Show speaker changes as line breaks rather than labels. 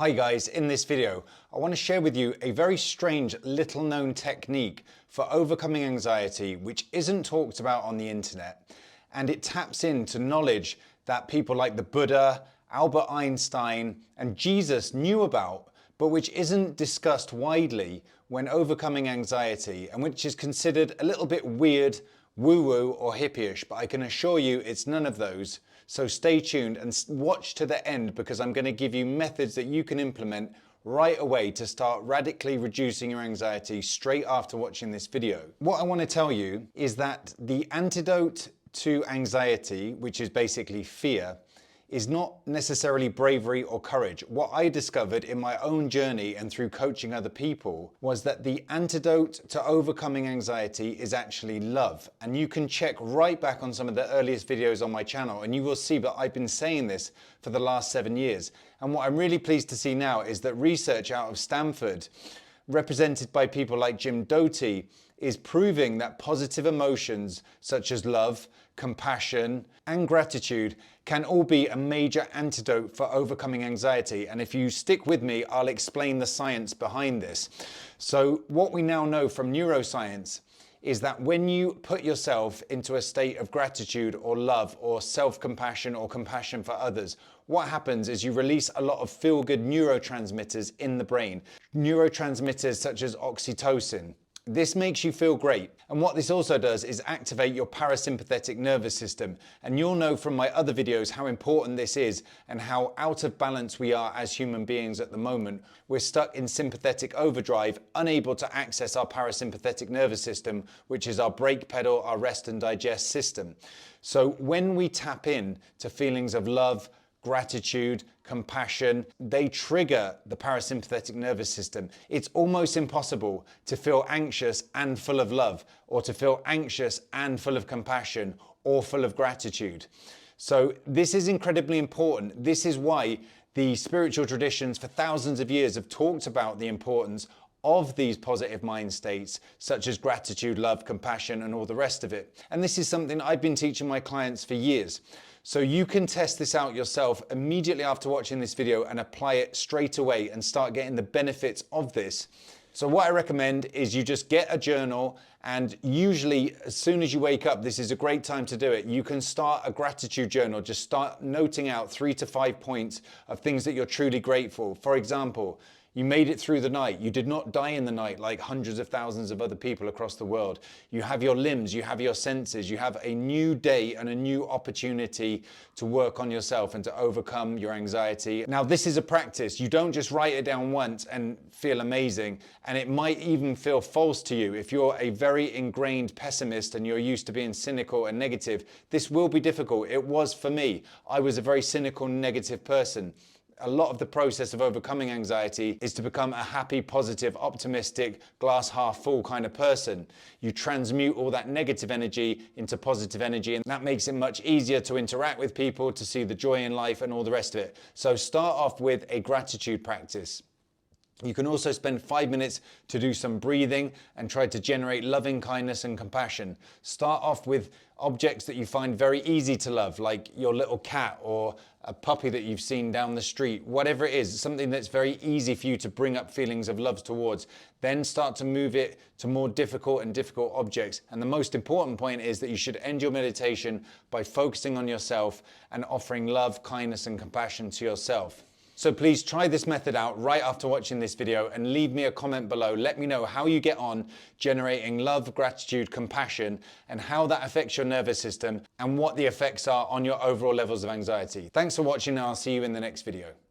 Hi guys, in this video, I want to share with you a very strange little known technique for overcoming anxiety which isn't talked about on the internet, and it taps into knowledge that people like the Buddha, Albert Einstein and Jesus knew about, but which isn't discussed widely when overcoming anxiety, and which is considered a little bit weird, woo-woo or hippie-ish, but I can assure you it's none of those. So stay tuned and watch to the end, because I'm going to give you methods that you can implement right away to start radically reducing your anxiety straight after watching this video. What I want to tell you is that the antidote to anxiety, which is basically fear, is not necessarily bravery or courage. What I discovered in my own journey and through coaching other people was that the antidote to overcoming anxiety is actually love. And you can check right back on some of the earliest videos on my channel and you will see that I've been saying this for the last 7 years. And what I'm really pleased to see now is that research out of Stanford, represented by people like Jim Doty, is proving that positive emotions such as love, compassion and gratitude can all be a major antidote for overcoming anxiety. And if you stick with me, I'll explain the science behind this. So what we now know from neuroscience is that when you put yourself into a state of gratitude or love or self-compassion or compassion for others, what happens is you release a lot of feel-good neurotransmitters in the brain. Neurotransmitters such as oxytocin. This makes you feel great. And what this also does is activate your parasympathetic nervous system. And you'll know from my other videos how important this is and how out of balance we are as human beings at the moment. We're stuck in sympathetic overdrive, unable to access our parasympathetic nervous system, which is our brake pedal, our rest and digest system. So when we tap in to feelings of love, gratitude, compassion, they trigger the parasympathetic nervous system. It's almost impossible to feel anxious and full of love, or to feel anxious and full of compassion, or full of gratitude. So this is incredibly important. This is why the spiritual traditions for thousands of years have talked about the importance of these positive mind states, such as gratitude, love, compassion, and all the rest of it. And this is something I've been teaching my clients for years. So you can test this out yourself immediately after watching this video and apply it straight away and start getting the benefits of this. So what I recommend is you just get a journal, and usually as soon as you wake up, this is a great time to do it. You can start a gratitude journal. Just start noting out 3 to 5 points of things that you're truly grateful. For example, you made it through the night. You did not die in the night like hundreds of thousands of other people across the world. You have your limbs, you have your senses, you have a new day and a new opportunity to work on yourself and to overcome your anxiety. Now, this is a practice. You don't just write it down once and feel amazing, and it might even feel false to you. If you're a very ingrained pessimist and you're used to being cynical and negative, this will be difficult. It was for me. I was a very cynical, negative person. A lot of the process of overcoming anxiety is to become a happy, positive, optimistic, glass half full kind of person. You transmute all that negative energy into positive energy, and that makes it much easier to interact with people, to see the joy in life and all the rest of it. So start off with a gratitude practice. You can also spend 5 minutes to do some breathing and try to generate loving kindness and compassion. Start off with objects that you find very easy to love, like your little cat or a puppy that you've seen down the street. Whatever it is, something that's very easy for you to bring up feelings of love towards. Then start to move it to more difficult objects. And the most important point is that you should end your meditation by focusing on yourself and offering love, kindness and compassion to yourself. So please try this method out right after watching this video and leave me a comment below. Let me know how you get on generating love, gratitude, compassion, and how that affects your nervous system and what the effects are on your overall levels of anxiety. Thanks for watching, and I'll see you in the next video.